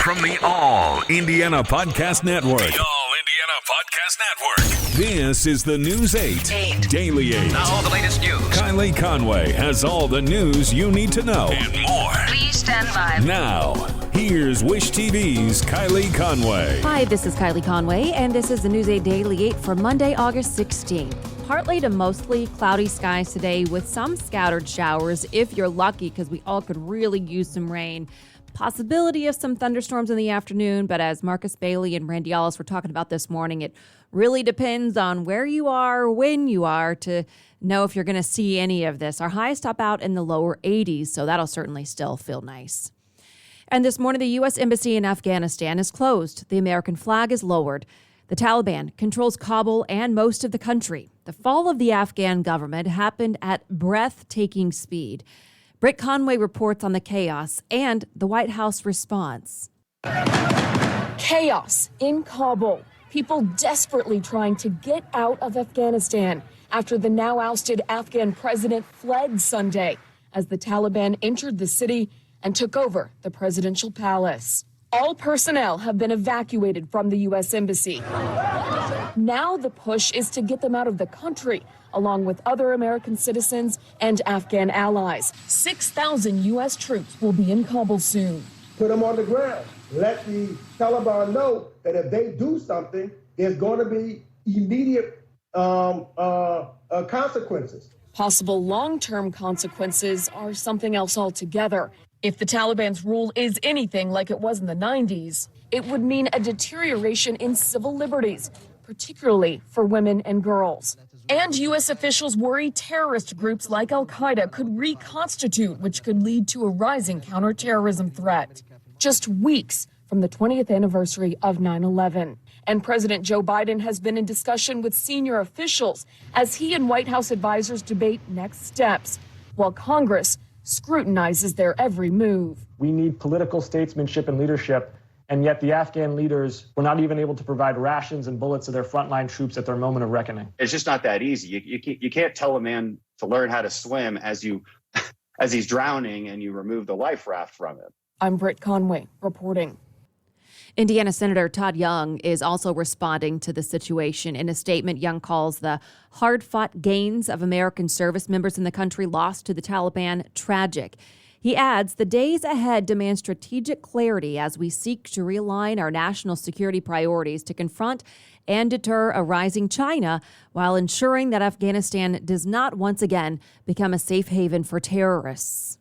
From the All Indiana Podcast Network. The All Indiana Podcast Network. This is the News 8 Daily 8. Now all the latest news. Kylie Conway has all the news you need to know. And more. Please stand by. Now, here's Wish TV's Kylie Conway. Hi, this is Kylie Conway, and this is the News 8 Daily 8 for Monday, August 16th. Partly to mostly cloudy skies today with some scattered showers if you're lucky, because we all could really use some rain. Possibility of some thunderstorms in the afternoon, but as Marcus Bailey and Randy Ellis were talking about this morning, it really depends on where you are, when you are, to know if you're going to see any of this. Our highs top out in the lower 80s, so that'll certainly still feel nice. And this morning, the U.S. Embassy in Afghanistan is closed. The American flag is lowered. The Taliban controls Kabul and most of the country. The fall of the Afghan government happened at breathtaking speed. Britt Conway reports on the chaos and the White House response. Chaos in Kabul. People desperately trying to get out of Afghanistan after the now ousted Afghan president fled Sunday as the Taliban entered the city and took over the presidential palace. All personnel have been evacuated from the U.S. Embassy. Now the push is to get them out of the country, along with other American citizens and Afghan allies. 6,000 U.S. troops will be in Kabul soon. Put them on the ground. Let the Taliban know that if they do something, there's going to be immediate consequences. Possible long-term consequences are something else altogether. If the Taliban's rule is anything like it was in the 90s, it would mean a deterioration in civil liberties, particularly for women and girls. And U.S. officials worry terrorist groups like al-Qaeda could reconstitute, which could lead to a rising counterterrorism threat. Just weeks from the 20th anniversary of 9/11. And President Joe Biden has been in discussion with senior officials as he and White House advisors debate next steps, while Congress scrutinizes their every move. We need political statesmanship and leadership, and yet the Afghan leaders were not even able to provide rations and bullets to their frontline troops at their moment of reckoning. It's just not that easy. You can't tell a man to learn how to swim as he's drowning and you remove the life raft from him. I'm Britt Conway reporting. Indiana Senator Todd Young is also responding to the situation. In a statement, Young calls the hard-fought gains of American service members in the country lost to the Taliban tragic. He adds, the days ahead demand strategic clarity as we seek to realign our national security priorities to confront and deter a rising China while ensuring that Afghanistan does not once again become a safe haven for terrorists.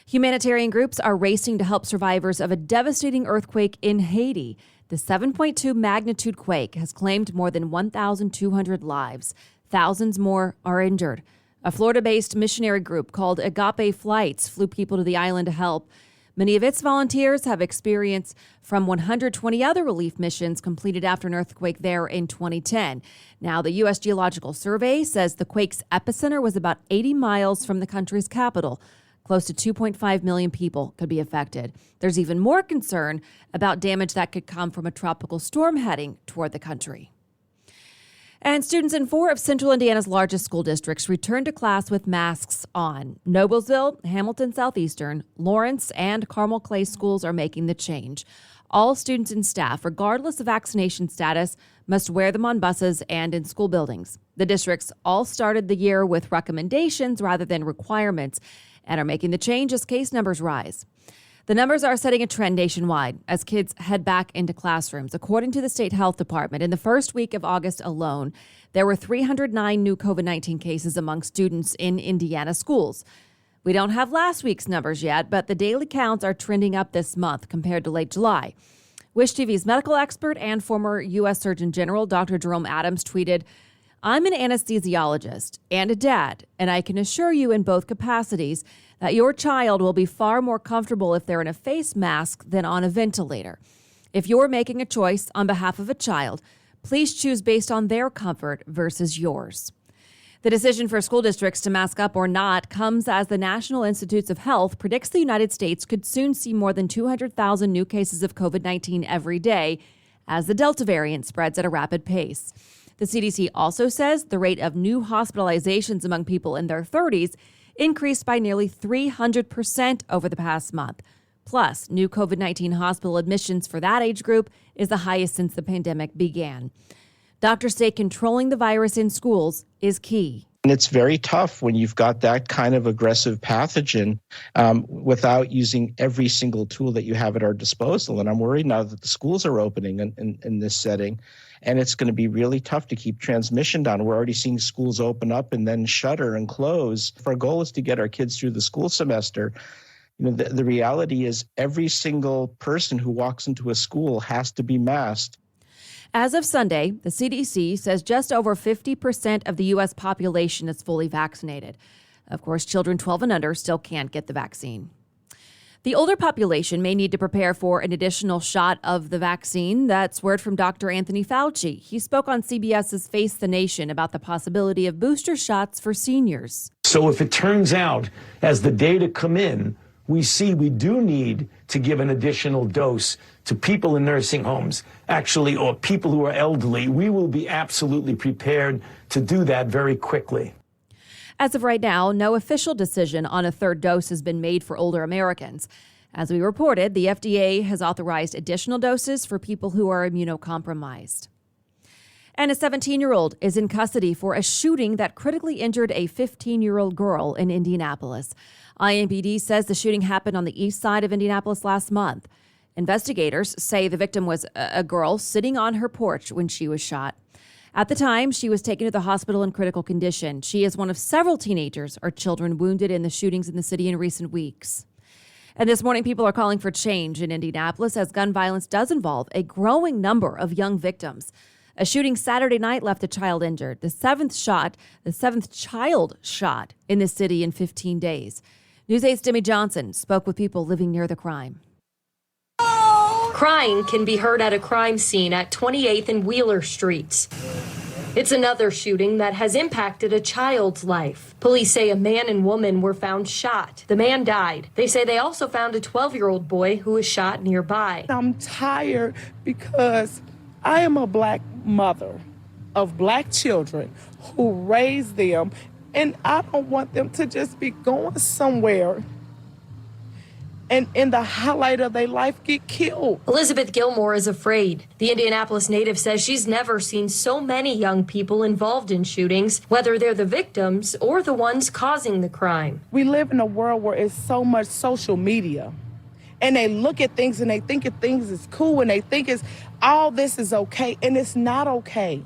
Humanitarian groups are racing to help survivors of a devastating earthquake in Haiti. The 7.2 magnitude quake has claimed more than 1,200 lives. Thousands more are injured. A Florida-based missionary group called Agape Flights flew people to the island to help. Many of its volunteers have experience from 120 other relief missions completed after an earthquake there in 2010. Now, the U.S. Geological Survey says the quake's epicenter was about 80 miles from the country's capital. Close to 2.5 million people could be affected. There's even more concern about damage that could come from a tropical storm heading toward the country. And students in 4 of Central Indiana's largest school districts returned to class with masks on. Noblesville, Hamilton Southeastern, Lawrence, and Carmel Clay schools are making the change. All students and staff, regardless of vaccination status, must wear them on buses and in school buildings. The districts all started the year with recommendations rather than requirements and are making the change as case numbers rise. The numbers are setting a trend nationwide as kids head back into classrooms. According to the state health department, in the first week of August alone, there were 309 new COVID-19 cases among students in Indiana schools. We don't have last week's numbers yet, but the daily counts are trending up this month compared to late July. Wish TV's medical expert and former U.S. Surgeon General Dr. Jerome Adams tweeted, I'm an anesthesiologist and a dad, and I can assure you in both capacities that your child will be far more comfortable if they're in a face mask than on a ventilator. If you're making a choice on behalf of a child, please choose based on their comfort versus yours. The decision for school districts to mask up or not comes as the National Institutes of Health predicts the United States could soon see more than 200,000 new cases of COVID-19 every day as the Delta variant spreads at a rapid pace. The CDC also says the rate of new hospitalizations among people in their 30s increased by nearly 300% over the past month. Plus, new COVID-19 hospital admissions for that age group is the highest since the pandemic began. Doctors say controlling the virus in schools is key. And it's very tough when you've got that kind of aggressive pathogen without using every single tool that you have at our disposal. And I'm worried now that the schools are opening in this setting, and it's going to be really tough to keep transmission down. We're already seeing schools open up and then shutter and close. If our goal is to get our kids through the school semester, the reality is every single person who walks into a school has to be masked. As of Sunday, the CDC says just over 50% of the U.S. population is fully vaccinated. Of course, children 12 and under still can't get the vaccine. The older population may need to prepare for an additional shot of the vaccine. That's word from Dr. Anthony Fauci. He spoke on CBS's Face the Nation about the possibility of booster shots for seniors. So if it turns out, as the data come in, we see we do need to give an additional dose to people in nursing homes, actually, or people who are elderly, we will be absolutely prepared to do that very quickly. As of right now, no official decision on a third dose has been made for older Americans. As we reported, the FDA has authorized additional doses for people who are immunocompromised. And a 17-year-old is in custody for a shooting that critically injured a 15-year-old girl in Indianapolis. IMPD says the shooting happened on the east side of Indianapolis last month. Investigators say the victim was a girl sitting on her porch when she was shot. At the time, she was taken to the hospital in critical condition. She is one of several teenagers or children wounded in the shootings in the city in recent weeks. And this morning, people are calling for change in Indianapolis as gun violence does involve a growing number of young victims. A shooting Saturday night left a child injured, the seventh child shot in the city in 15 days. News 8's Demi Johnson spoke with people living near the crime. Crying can be heard at a crime scene at 28th and Wheeler Streets. It's another shooting that has impacted a child's life. Police say a man and woman were found shot. The man died. They say they also found a 12-year-old boy who was shot nearby. I'm tired because I am a black mother of black children who raised them, and I don't want them to just be going somewhere and in the highlight of their life get killed. Elizabeth Gilmore is afraid. The Indianapolis native says she's never seen so many young people involved in shootings, whether they're the victims or the ones causing the crime. We live in a world where it's so much social media, and they look at things and they think of things is cool and they think all this is okay, and it's not okay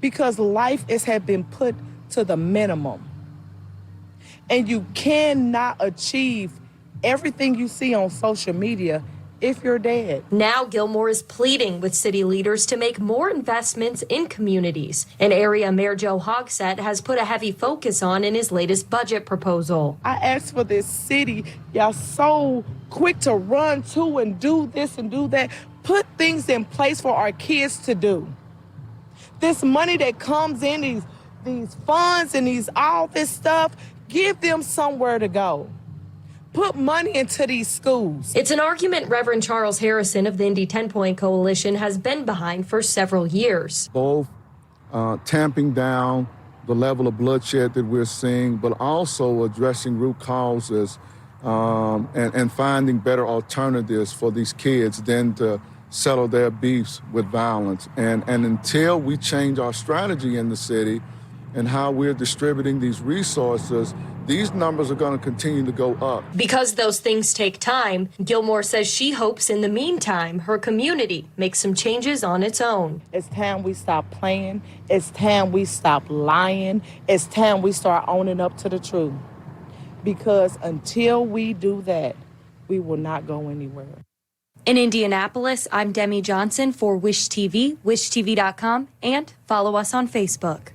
because life has been put to the minimum, and you cannot achieve everything you see on social media if you're dead. Now Gilmore is pleading with city leaders to make more investments in communities, an area Mayor Joe Hogsett has put a heavy focus on in his latest budget proposal. I asked for this city, y'all so quick to run to and do this and do that. Put things in place for our kids to do. This money that comes in, these funds and all this stuff, give them somewhere to go. Put money into these schools. It's an argument Reverend Charles Harrison of the Indy 10-Point Coalition has been behind for several years. Both tamping down the level of bloodshed that we're seeing, but also addressing root causes and finding better alternatives for these kids than to settle their beefs with violence. And until we change our strategy in the city and how we're distributing these resources, these numbers are going to continue to go up. Because those things take time, Gilmore says she hopes in the meantime her community makes some changes on its own. It's time we stop playing. It's time we stop lying. It's time we start owning up to the truth. Because until we do that, we will not go anywhere. In Indianapolis, I'm Demi Johnson for Wish TV, wishtv.com, and follow us on Facebook.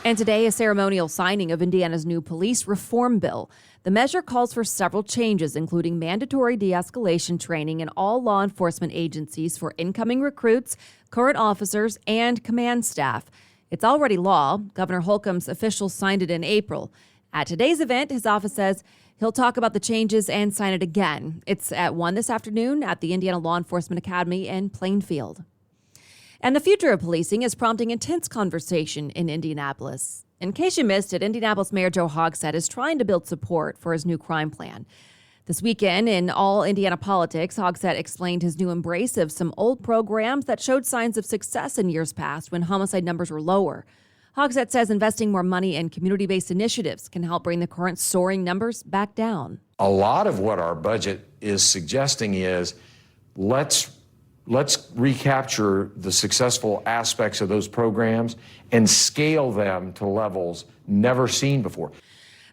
And today, a ceremonial signing of Indiana's new police reform bill. The measure calls for several changes, including mandatory de-escalation training in all law enforcement agencies for incoming recruits, current officers, and command staff. It's already law. Governor Holcomb's officials signed it in April. At today's event, his office says he'll talk about the changes and sign it again. It's at 1 this afternoon at the Indiana Law Enforcement Academy in Plainfield. And the future of policing is prompting intense conversation in Indianapolis. In case you missed it, Indianapolis Mayor Joe Hogsett is trying to build support for his new crime plan. This weekend, in All Indiana Politics, Hogsett explained his new embrace of some old programs that showed signs of success in years past when homicide numbers were lower. Hogsett says investing more money in community-based initiatives can help bring the current soaring numbers back down. A lot of what our budget is suggesting is let's recapture the successful aspects of those programs and scale them to levels never seen before.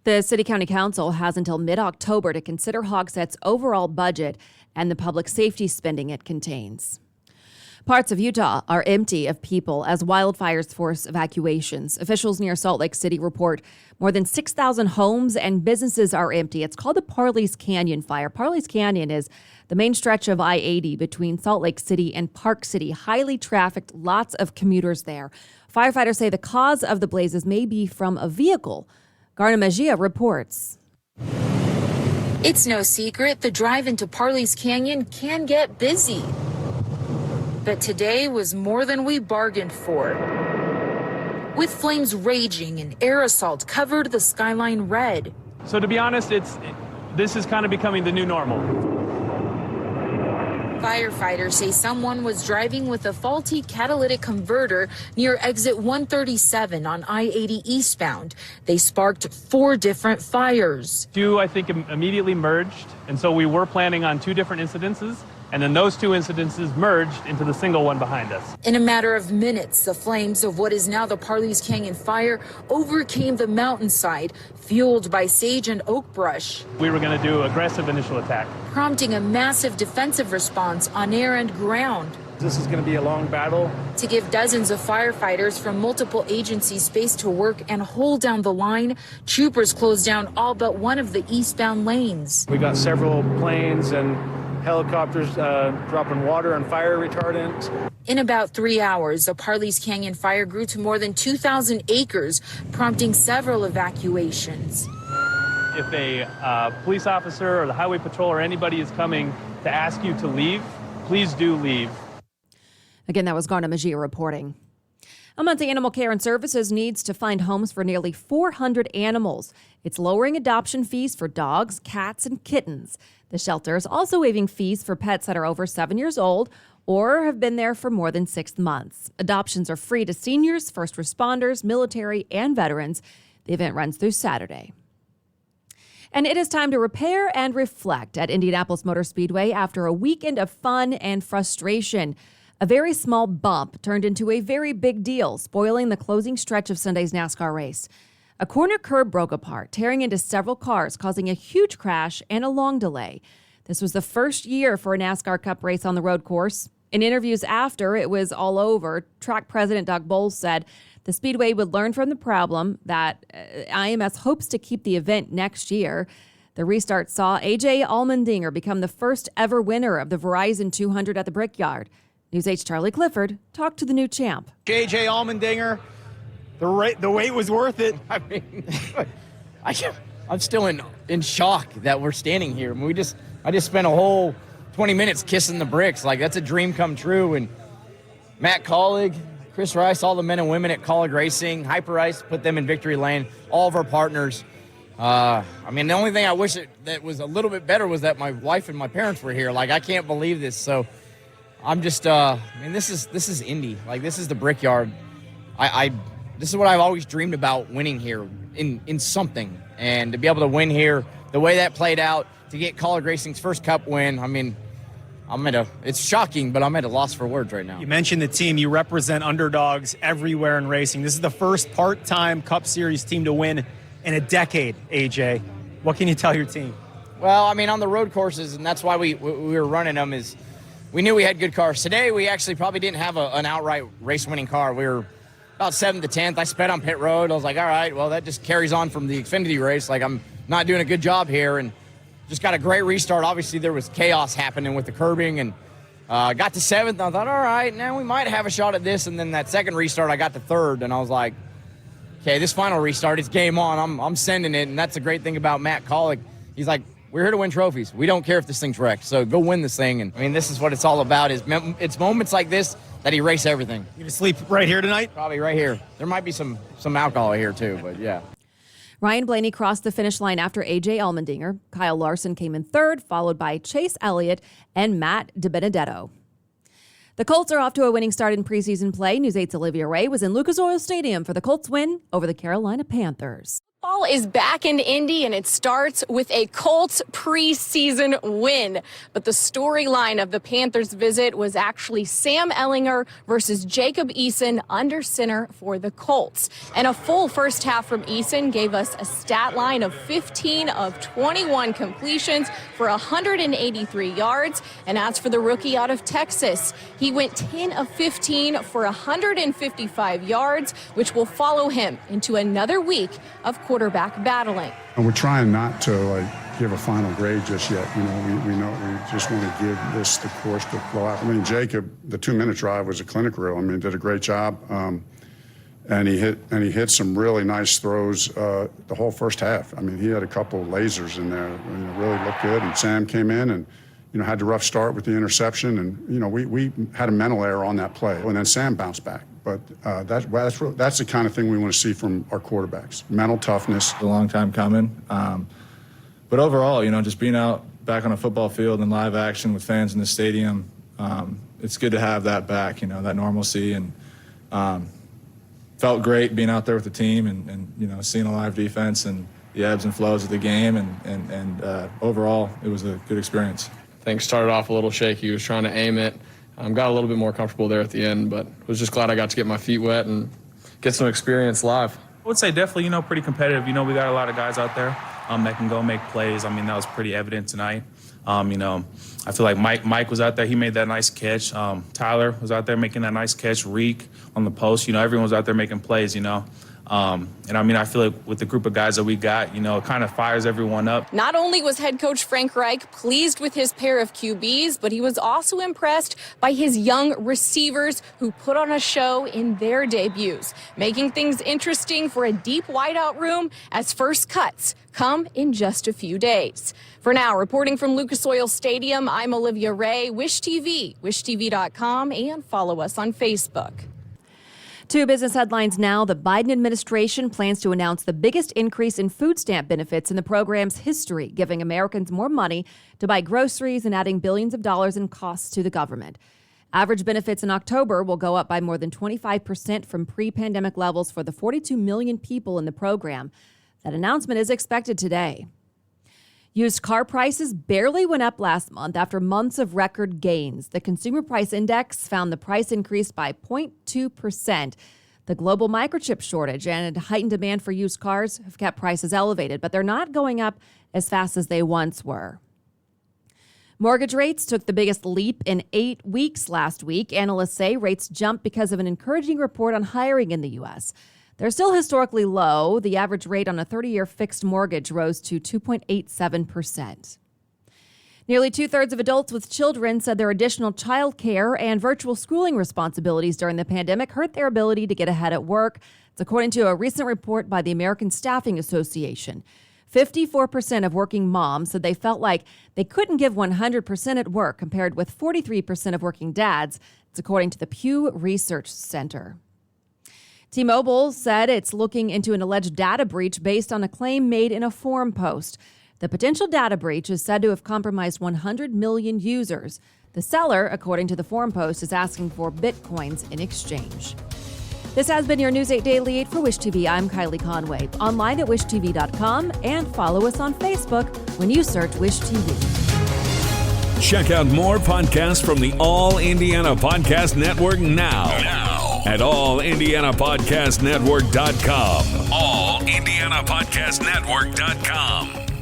The City County Council has until mid-October to consider Hogsett's overall budget and the public safety spending it contains. Parts of Utah are empty of people as wildfires force evacuations. Officials near Salt Lake City report more than 6,000 homes and businesses are empty. It's called the Parley's Canyon Fire. Parley's Canyon is the main stretch of I-80 between Salt Lake City and Park City. Highly trafficked, lots of commuters there. Firefighters say the cause of the blazes may be from a vehicle. Garna Mejia reports. It's no secret the drive into Parley's Canyon can get busy. But today was more than we bargained for. With flames raging and air assault covered the skyline red. So to be honest, this is kind of becoming the new normal. Firefighters say someone was driving with a faulty catalytic converter near exit 137 on I-80 eastbound. They sparked 4 different fires. Two, I think, immediately merged, and so we were planning on 2 different incidences. And then those 2 incidences merged into the single one behind us. In a matter of minutes, the flames of what is now the Parley's Canyon fire overcame the mountainside, fueled by sage and oak brush. We were going to do aggressive initial attack, prompting a massive defensive response on air and ground. This is going to be a long battle. To give dozens of firefighters from multiple agencies space to work and hold down the line, troopers closed down all but one of the eastbound lanes. We got several planes and helicopters dropping water and fire retardant. In about 3 hours, the Parley's Canyon fire grew to more than 2,000 acres, prompting several evacuations. If a police officer or the highway patrol or anybody is coming to ask you to leave, please do leave. Again, that was Garna Mejia reporting. Amonte Animal Care and Services needs to find homes for nearly 400 animals. It's lowering adoption fees for dogs, cats, and kittens. The shelter is also waiving fees for pets that are over 7 years old or have been there for more than 6 months. Adoptions are free to seniors, first responders, military, and veterans. The event runs through Saturday. And it is time to repair and reflect at Indianapolis Motor Speedway after a weekend of fun and frustration. A very small bump turned into a very big deal, spoiling the closing stretch of Sunday's NASCAR race. A corner curb broke apart, tearing into several cars, causing a huge crash and a long delay. This was the first year for a NASCAR Cup race on the road course. In interviews after it was all over, track president Doug Bowles said the Speedway would learn from the problem, that IMS hopes to keep the event next year. The restart saw A.J. Allmendinger become the first ever winner of the Verizon 200 at the Brickyard. News 8's Charlie Clifford talked to the new champ. A.J. Allmendinger, the wait was worth it. I mean, I'm still in shock that we're standing here. I mean, I just spent a whole 20 minutes kissing the bricks. Like, that's a dream come true. And Matt Collig, Chris Rice, all the men and women at Collig Racing, Hyper Ice, put them in victory lane, all of our partners. I mean, the only thing I wish that was a little bit better was that my wife and my parents were here. Like, I can't believe this. So I'm just, I mean, this is Indy. Like, this is the Brickyard. This is what I've always dreamed about, winning here in something. And to be able to win here, the way that played out, to get Collig Racing's first Cup win, I mean, it's shocking, but I'm at a loss for words right now. You mentioned the team. You represent underdogs everywhere in racing. This is the first part-time Cup Series team to win in a decade, AJ. What can you tell your team? Well, I mean, on the road courses, and that's why we were running them, is we knew we had good cars. Today, we actually probably didn't have an outright race-winning car. We were about 7th to 10th. I sped on pit road. I was like, all right, well, that just carries on from the Xfinity race. Like, I'm not doing a good job here, and just got a great restart. Obviously, there was chaos happening with the curbing, and got to 7th. And I thought, all right, now we might have a shot at this. And then that second restart, I got to 3rd, and I was like, okay, this final restart, it's game on. I'm sending it, and that's the great thing about Matt Collig. He's like, we're here to win trophies. We don't care if this thing's wrecked, so go win this thing. And I mean, this is what it's all about. It's moments like this that erase everything. You gonna sleep right here tonight? Probably right here. There might be some alcohol here too, but yeah. Ryan Blaney crossed the finish line after A.J. Allmendinger. Kyle Larson came in third, followed by Chase Elliott and Matt DiBenedetto. The Colts are off to a winning start in preseason play. News 8's Olivia Ray was in Lucas Oil Stadium for the Colts win over the Carolina Panthers. Football is back in Indy, and it starts with a Colts preseason win. But the storyline of the Panthers' visit was actually Sam Ehlinger versus Jacob Eason under center for the Colts. And a full first half from Eason gave us a stat line of 15 of 21 completions for 183 yards. And as for the rookie out of Texas, he went 10 of 15 for 155 yards, which will follow him into another week of quarterback battling. And we're trying not to give a final grade just yet. We just want to give this the course to flow out. I mean, Jacob, the 2-minute drive was a clinic reel. I mean, did a great job, and he hit some really nice throws the whole first half. I mean, he had a couple of lasers in there, really looked good. And Sam came in and had the rough start with the interception, and we had a mental error on that play, and then Sam bounced back. But that's the kind of thing we want to see from our quarterbacks: mental toughness. It's a long time coming, but overall, just being out back on a football field in live action with fans in the stadium, it's good to have that back. That normalcy, and felt great being out there with the team and seeing a live defense and the ebbs and flows of the game, and overall, it was a good experience. Things started off a little shaky. Was trying to aim it. Got a little bit more comfortable there at the end, but was just glad I got to get my feet wet and get some experience live. I would say definitely, pretty competitive. We got a lot of guys out there that can go make plays. I mean, that was pretty evident tonight. I feel like Mike was out there. He made that nice catch. Tyler was out there making that nice catch. Reek on the post. Everyone was out there making plays, And I feel like with the group of guys that we got, it kind of fires everyone up. Not only was head coach Frank Reich pleased with his pair of QBs, but he was also impressed by his young receivers who put on a show in their debuts, making things interesting for a deep wideout room as first cuts come in just a few days. For now, reporting from Lucas Oil Stadium, I'm Olivia Ray, Wish TV, wishtv.com, and follow us on Facebook. Two business headlines now. The Biden administration plans to announce the biggest increase in food stamp benefits in the program's history, giving Americans more money to buy groceries and adding billions of dollars in costs to the government. Average benefits in October will go up by more than 25% from pre-pandemic levels for the 42 million people in the program. That announcement is expected today. Used car prices barely went up last month after months of record gains. The Consumer Price Index found the price increased by 0.2%. The global microchip shortage and heightened demand for used cars have kept prices elevated, but they're not going up as fast as they once were. Mortgage rates took the biggest leap in 8 weeks last week. Analysts say rates jumped because of an encouraging report on hiring in the U.S. They're still historically low. The average rate on a 30-year fixed mortgage rose to 2.87%. Nearly 2/3 of adults with children said their additional child care and virtual schooling responsibilities during the pandemic hurt their ability to get ahead at work. It's according to a recent report by the American Staffing Association. 54% of working moms said they felt like they couldn't give 100% at work, compared with 43% of working dads. It's according to the Pew Research Center. T-Mobile said it's looking into an alleged data breach based on a claim made in a forum post. The potential data breach is said to have compromised 100 million users. The seller, according to the forum post, is asking for bitcoins in exchange. This has been your News 8 Daily 8 for Wish TV. I'm Kylie Conway. Online at wishtv.com and follow us on Facebook when you search Wish TV. Check out more podcasts from the All Indiana Podcast Network now at allindianapodcastnetwork.com. allindianapodcastnetwork.com.